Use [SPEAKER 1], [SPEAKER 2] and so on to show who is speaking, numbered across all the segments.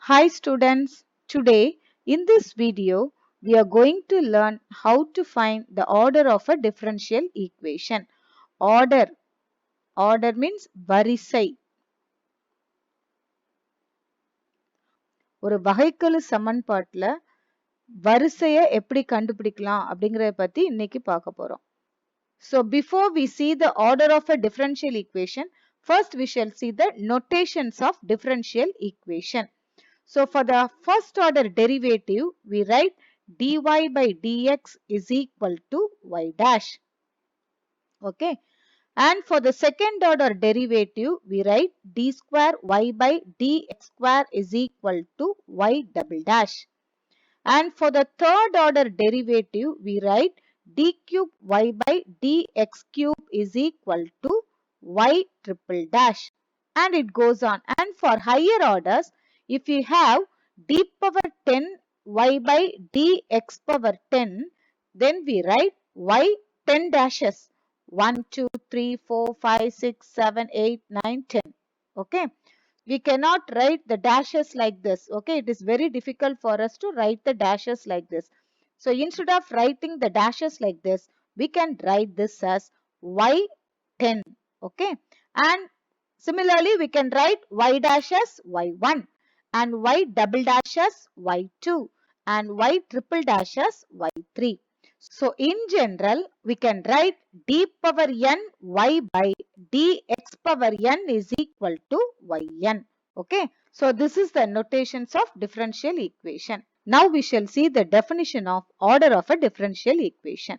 [SPEAKER 1] Hi students, today in this video we are going to learn how to find the order of a differential equation. Order means வரிசை. ஒரு வகைக்கெழு சமன்பாட்டுல வரிசையை எப்படி கண்டுபிடிக்கலாம் அப்படிங்கறத பத்தி இன்னைக்கு பார்க்க போறோம். So before we see the order of a differential equation, first we shall see the notations of differential equation. So for the first order derivative, we write dy by dx is equal to y dash. Okay. And for the second order derivative, we write d square y by dx square is equal to y double dash. And for the third order derivative, we write d cube y by dx cube is equal to y triple dash. And it goes on. And for higher orders, if you have d power 10 y by dx power 10, then we write y 10 dashes 1, 2, 3, 4, 5, 6, 7, 8, 9, 10. Okay. We cannot write the dashes like this. Okay. It is very difficult for us to write the dashes like this. So instead of writing the dashes like this, we can write this as y10. Okay. And similarly, we can write y dash as y1 and y double dash as y2 and y triple dash as y3. So in general, we can write d power n y by dx power n is equal to yn. Okay. So this is the notations of differential equation. Now we shall see the definition of order of a differential equation.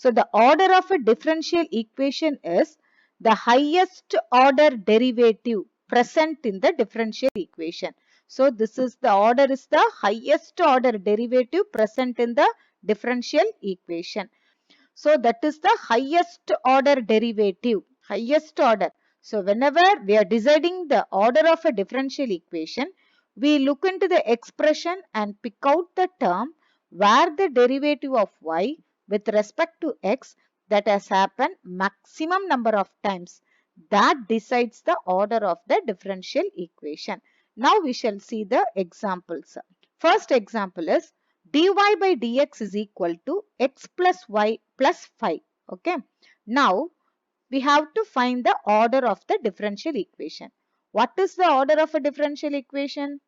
[SPEAKER 1] So the order of a differential equation is the highest order derivative present in the differential equation. So this is the order is the highest order derivative present in the differential equation. So that is the highest order derivative, highest order. So whenever we are deciding the order of a differential equation, we look into the expression and pick out the term where the derivative of y with respect to x that has happened maximum number of times. That decides the order of the differential equation. Now we shall see the examples. First example is dy by dx is equal to x plus y plus 5. Okay. Now we have to find the order of the differential equation. What is the order of a differential equation?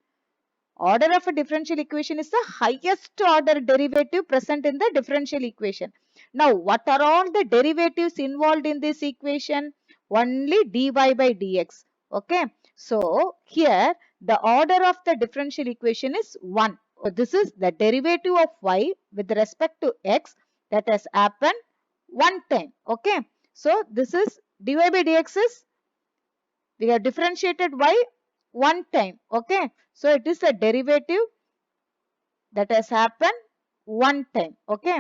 [SPEAKER 1] Order of a differential equation is the highest order derivative present in the differential equation. Now, what are all the derivatives involved in this equation? Only dy by dx. Okay. So, here the order of the differential equation is 1. So, this is the derivative of y with respect to x that has happened one time. Okay. So, this is dy by dx is we have differentiated y one time. Okay. So it is a derivative that has happened one time. Okay.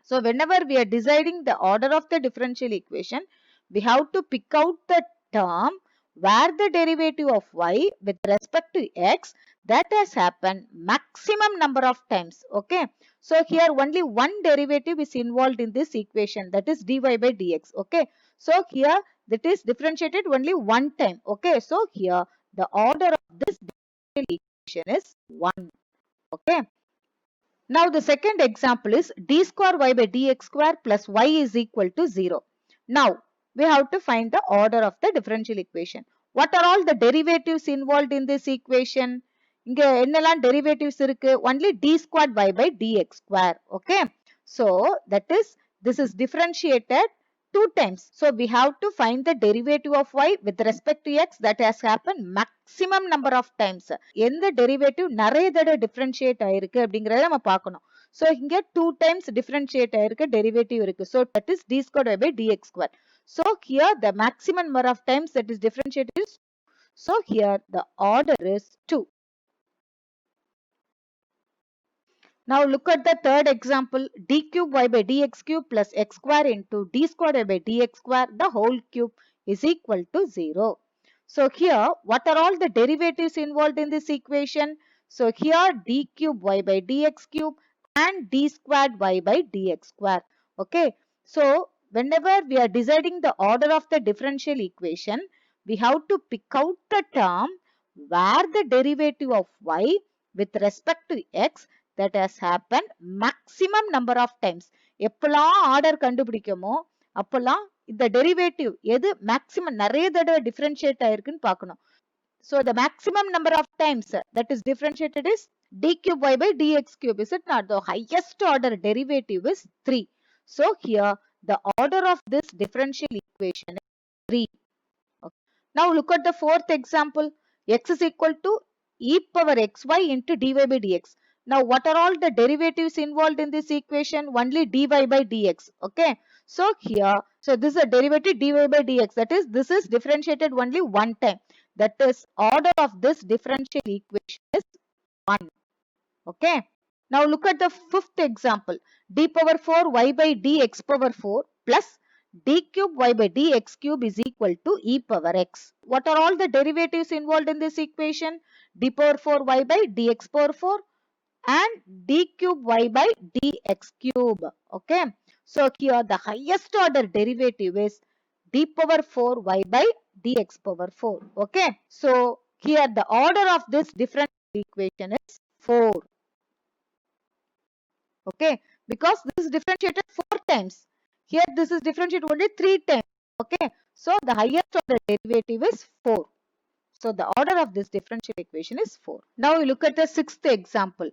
[SPEAKER 1] So whenever we are deciding the order of the differential equation, we have to pick out the term where the derivative of y with respect to x that has happened maximum number of times. Okay. So here only one derivative is involved in this equation, that is dy by dx. Okay. So here that is differentiated only one time. Okay. So here the order of this differential equation is 1. Okay. Now the second example is d square y by dx square plus y is equal to 0. Now we have to find the order of the differential equation. What are all the derivatives involved in this equation? இங்க என்னெல்லாம் derivatives இருக்கு? Only d squared y by dx square. Okay. So that is this is differentiated 2 times. So we have to find the derivative of y with respect to x that has happened maximum number of times. எந்த derivative நிறைய தடவை differentiate ஆயிருக்கு அப்படிங்கறத நம்ம பார்க்கணும். So இங்க 2 times differentiate ஆயிருக்கு derivative இருக்கு. So that is d squared y by dx square. So here the maximum number of times that is differentiated is, so here the order is 2. Now look at the third example, d cube y by dx cube plus x square into d squared y by dx square the whole cube is equal to 0. So here what are all the derivatives involved in this equation? So here d cube y by dx cube and d squared y by dx square. Okay. So whenever we are deciding the order of the differential equation, we have to pick out the term where the derivative of y with respect to x that has happened maximum number of times. எப்பெல்லாம் order கண்டுபிடிக்கமோ அப்பெல்லாம் இந்த derivative எது maximum நிறைய தடவை differentiate ஆயிருக்குன்னு பார்க்கணும். So the maximum number of times that is differentiated is d cube y by dx cube. Is it not? The highest order derivative is 3. So here the order of this differential equation is 3. Okay. Now look at the fourth example. X is equal to e power xy into dy by dx. Now what are all the derivatives involved in this equation? Only dy by dx. Okay. So here, so this is a derivative dy by dx. That is, this is differentiated only one time. That is, order of this differential equation is 1. Okay. Now look at the fifth example. D power 4 y by dx power 4 plus d cube y by dx cube is equal to e power x. What are all the derivatives involved in this equation? D power 4 y by dx power 4 and d cube y by dx cube. Okay. So here the highest order derivative is d power 4 y by dx power 4. Okay. So here the order of this differential equation is 4. Okay. Because this is differentiated 4 times. Here this is differentiated only 3 times. Okay. So the highest order derivative is 4. So the order of this differential equation is 4. Now we look at the sixth example.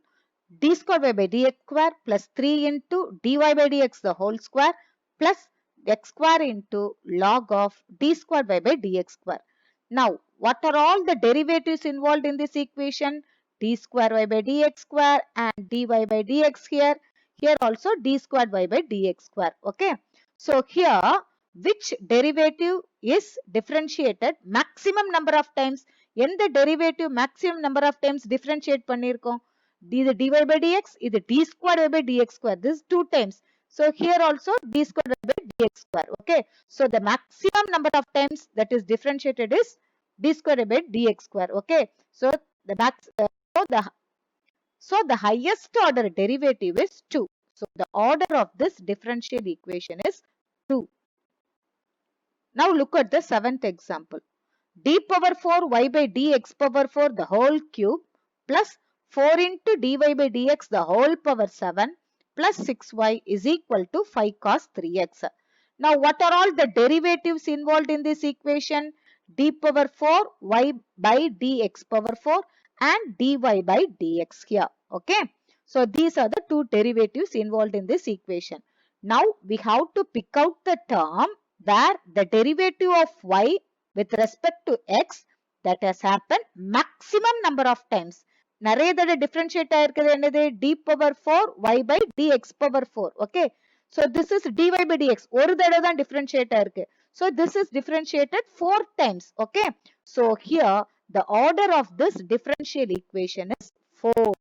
[SPEAKER 1] D square y by dx square plus 3 into dy by dx the whole square plus x square into log of d square y by dx square. Now what are all the derivatives involved in this equation? D square y by dx square and dy by dx here. Here also d square y by dx square. Okay. So here which derivative is differentiated maximum number of times? எந்த derivative maximum number of times differentiate பண்ணிருக்கோம்? இது dy by dx, இது d square y by dx square. This is 2 times. So here also d square y by dx square. Okay. So the maximum number of times that is differentiated is d square y by dx square. Okay. So the the highest order derivative is 2. So the order of this differential equation is 2. Now look at the seventh example. D power 4 y by dx power 4 the whole cube plus 4 into dy by dx the whole power 7 plus 6y is equal to 5 cos 3x. Now what are all the derivatives involved in this equation? D power 4 y by dx power 4 and dy by dx here. Okay. So these are the two derivatives involved in this equation. Now we have to pick out the term where the derivative of y with respect to x that has happened maximum number of times. நிறைய தடவை differentiate ஆயிருக்கிறது என்னது? d power 4 y by dx power 4. Okay. So this is dy by dx. ஒரு தடவை தான் differentiate ஆயிருக்கு. So this is differentiated 4 times. Okay. So here the order of this differential equation is 4.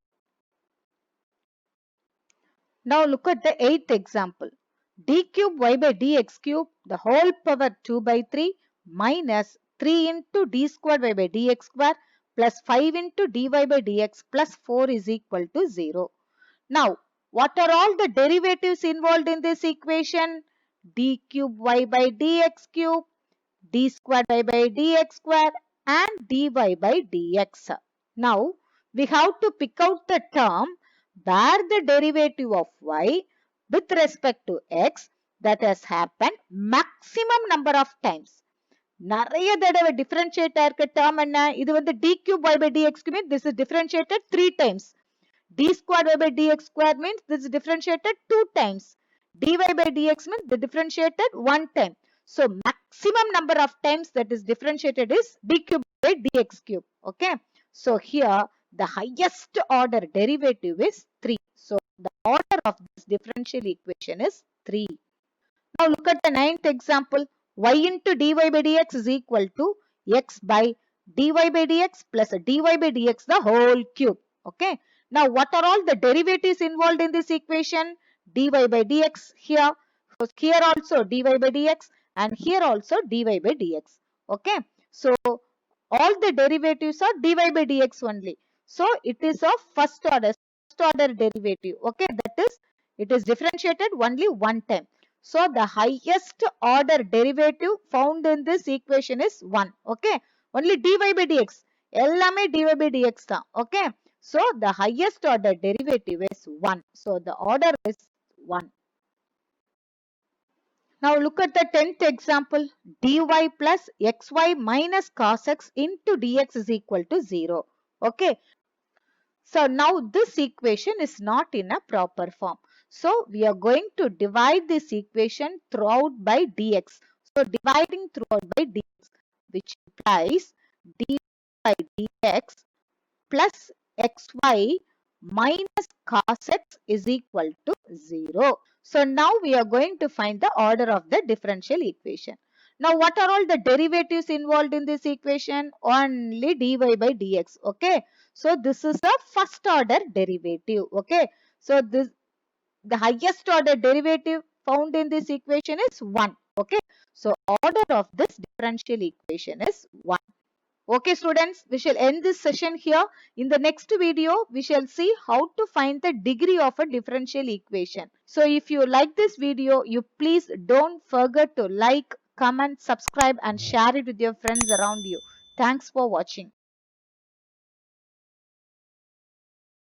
[SPEAKER 1] Now look at the eighth example. D cube y by dx cube the whole power 2 by 3 minus 3 into d square y by dx square plus 5 into dy by dx plus 4 is equal to 0. Now, what are all the derivatives involved in this equation? D cube y by dx cube, d square y by dx square and dy by dx. Now, we have to pick out the term where the derivative of y with respect to x that has happened maximum number of times. நிறைய தடவை differentiate ஆயிருக்க term என்ன? இது வந்து d cube y by dx cube means this is differentiated 3 times. D square y by dx square means this is differentiated 2 times. dy by dx means the differentiated 1 time. So maximum number of times that is differentiated is d cube by dx cube. Okay. So here the highest order derivative is 3. So the order of this differential equation is 3. Now look at the ninth example. Y into dy by dx is equal to x by dy by dx plus dy by dx the whole cube. Okay. Now what are all the derivatives involved in this equation? Dy by dx here. Here also dy by dx and here also dy by dx. Okay. So all the derivatives are dy by dx only. So it is of first order derivative. Okay. That is, it is differentiated only one time. So the highest order derivative found in this equation is 1. Okay. Only dy by dx. எல்லாமே dy by dx தான். Okay. So the highest order derivative is 1. So the order is 1. Now look at the 10th example. Dy plus xy minus cos x into dx is equal to 0. Okay. So now this equation is not in a proper form. So we are going to divide this equation throughout by dx. So dividing throughout by dx, which implies dy by dx plus xy minus cos x is equal to 0. So now we are going to find the order of the differential equation. Now what are all the derivatives involved in this equation? Only dy by dx. Okay. So this is a first order derivative. Okay. So the highest order derivative found in this equation is 1. Okay. So order of this differential equation is 1. Okay students, we shall end this session here. In the next video, we shall see how to find the degree of a differential equation. So if you like this video, you please don't forget to like, comment, subscribe and share it with your friends around you. Thanks for watching.